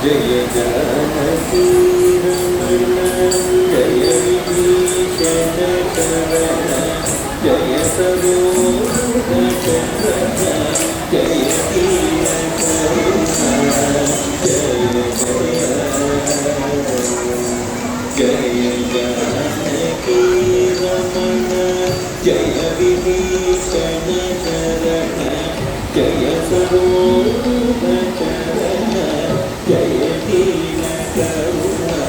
जय जानकी रमण जय विभीषण शरण जय सरोज जय दीन करुणा जय जानकी रमण जय विभीषण शरण जय सरोज जय दीन करुणा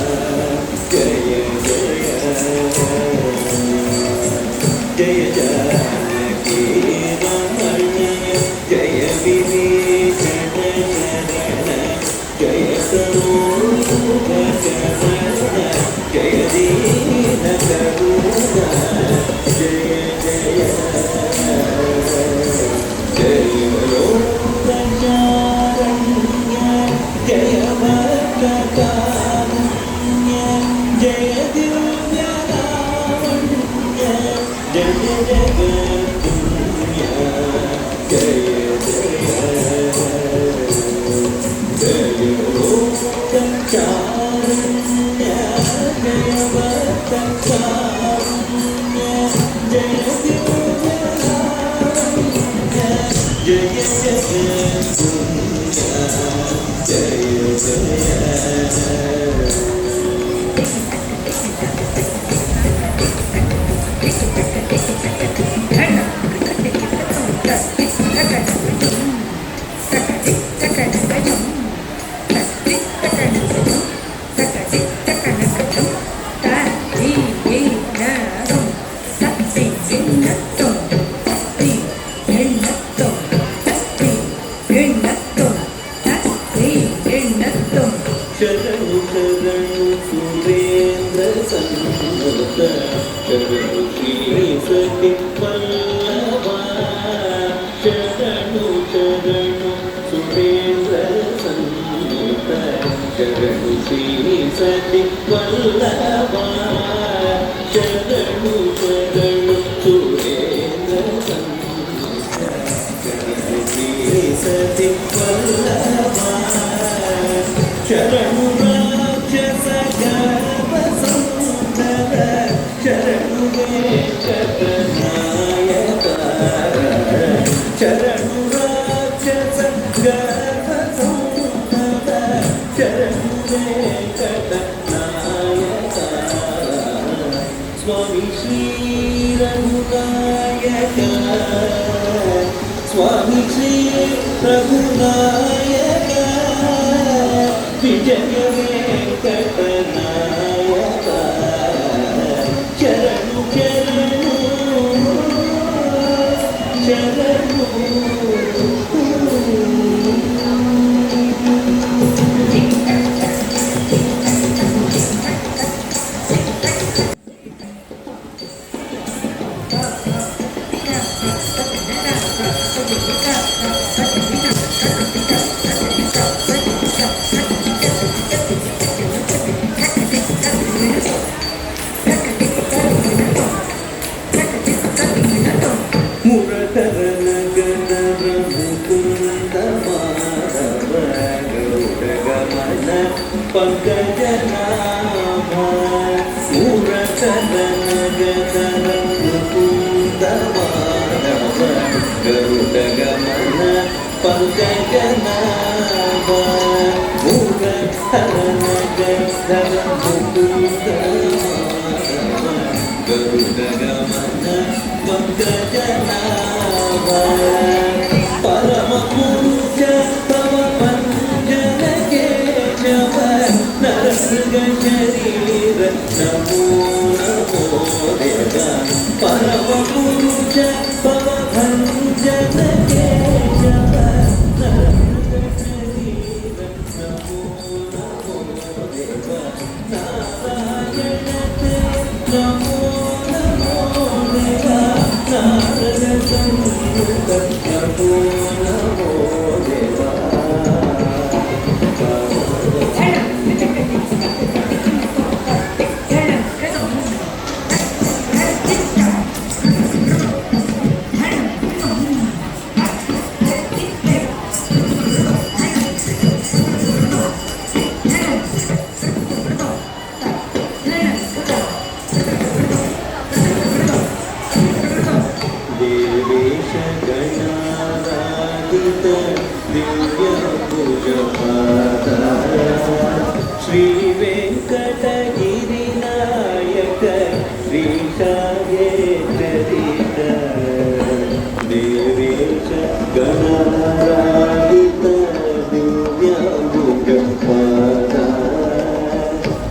जय जानकी रमण जय विभीषण शरण जय सरोज जय दीन करुणा जय जय भक्तकारुण्य जय दिव्यकारुण्य जय जगत्पुण्य जय लोकचारुण्य जय भक्तकारुण्य जय दिव्यकारुण्य जय जगत्पुण्य जय शरणु शरणु सुरेन्द्र सन्नुत शरणु श्री सति वल्लभा शरणु शरणु सुरेन्द्र सन्नुत शरणु श्री सति वल्लभा शरणु शरणु सुरेन्द्र सन्नुत शरणु श्री सति वल्लभा शरणु राक्षस गर्भ संधर शरणु वेंकटनायक शरणु राक्षस गर्भ संधर शरणु वेंकटनायक स्वामी श्री रघुनायक स्वामी श्री रघुनायक विजय वेंकटनायक शरणु शरणु शरणु मुरकरन गण मुकुंद माधव गरुड़ गमन पंकज नाभ मुरकरन गण मुकुंद माधव गरुड़ गमन पंकज नाभ मुरकरन गण मुकुंद माधव गरुड़ गमन पंकज नाभ परम पुरुष तव पंजन केशव नरसिंह शरीर नमो नमो देवा परम पुरुष तव पंजन केशव नरसिंह शरीर नमो नमो देवा नारायण नमो नमो देवा नारद संयुत नमो नमो देवा ಶ್ರೀ ವೆಂಕಟಗಿರಿ ನಾಯಕ ಶ್ರೀಶಾಯೇ ಚರಿತ ದೇವೇಶ ಗಣರಾಯಿತ ದಿವ್ಯಾಂಗುಗ ಪಾದ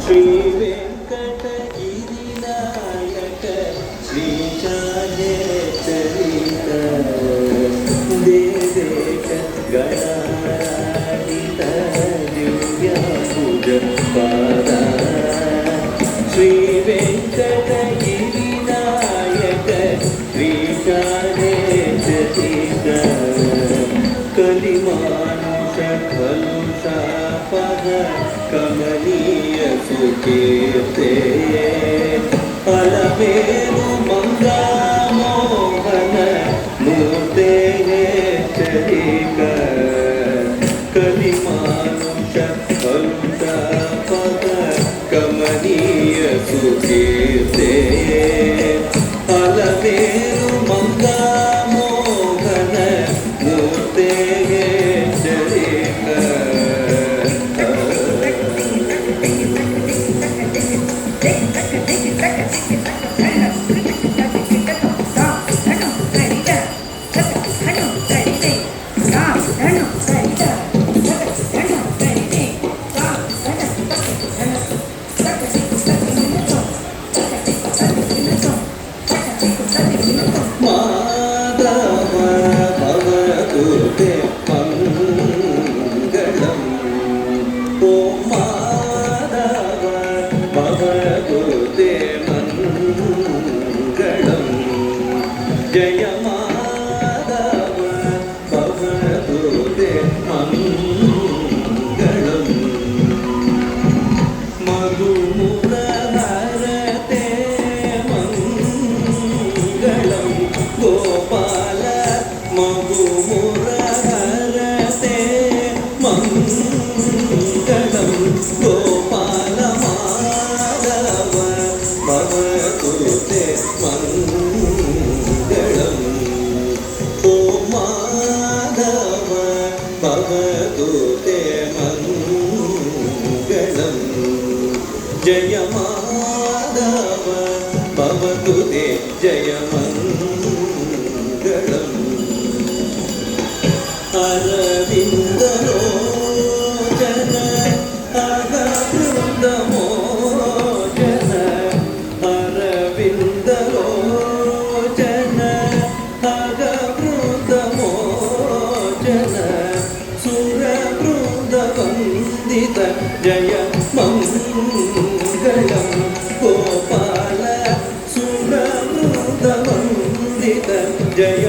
ಶ್ರೀ ವೆಂಕಟಗಿರಿ ನಾಯಕ ಶ್ರೀಶಾಯೇ ಚರಿತ ದೇವೇಶ ಗಣರಾಯಿತ ದಿವ್ಯಾಂಗುಗ ಪಾದ ಶ್ರೀ ವೆಂಕಟಗಿರಿ ನಾಯಕ ಶ್ರೀಶಾಯೇ ಚರಿತ ಕಲಿಮಾನುಷ ಕಲುಷಾಪಹ ಕಮನೀಯ ಸುಕೀರ್ತೆ ಅಲಮೇಲು ಮಂಗಾ ಮೋಹನ ಮೂರ್ತೆ ಚರಿಕ ಕಲಿಮಾನುಷ ಕಲುಷಾಪಹ ಕಮನೀಯ ಸುಕೀರ್ತೆ ಅಲಮೇಲು ಮಂಗಾ ಮೋಹನ ಮೂರ್ತೆ ಚರಿಕ ಮಾಧವ ಭವತುತೆ ಮಂಗಳಂ ಓಂ ಮಾಧವ ಭವತುತೆ ಮಂಗಳಂ ಜಯ ಮಾಧವ ಭವತುತೆ ಮಂಗಳಂ ಮಧುಮುರಹರತೆ ಮಂಗಳಂ ಗೋಪಾಲ ಮಧುಮುರಹರತೆ ಮಂಗಳಂ ಗೋಪಾಲ ಮಾಧವ ಭವತುತೆ ಮಂಗಳಂ ಓ ಮಾಧವ ಭವತುತೆ ಮಂಗಳಂ ಜಯ ಮಾಧವ ಭವತುತೆ ಜಯ ಮಂಗಳಂ ಅರವಿಂದಲೋಚನ ಅಗವೃಂದಮೋಚನ ಅರವಿಂದಲೋಚನ ಅಗವೃಂದಮೋಚನ ಸುರವೃಂದವಂದಿತ ಜಯ ಮಂಗಳಂ ಗೋಪಾಲ ಸುರವೃಂದವಂದಿತ ಜಯ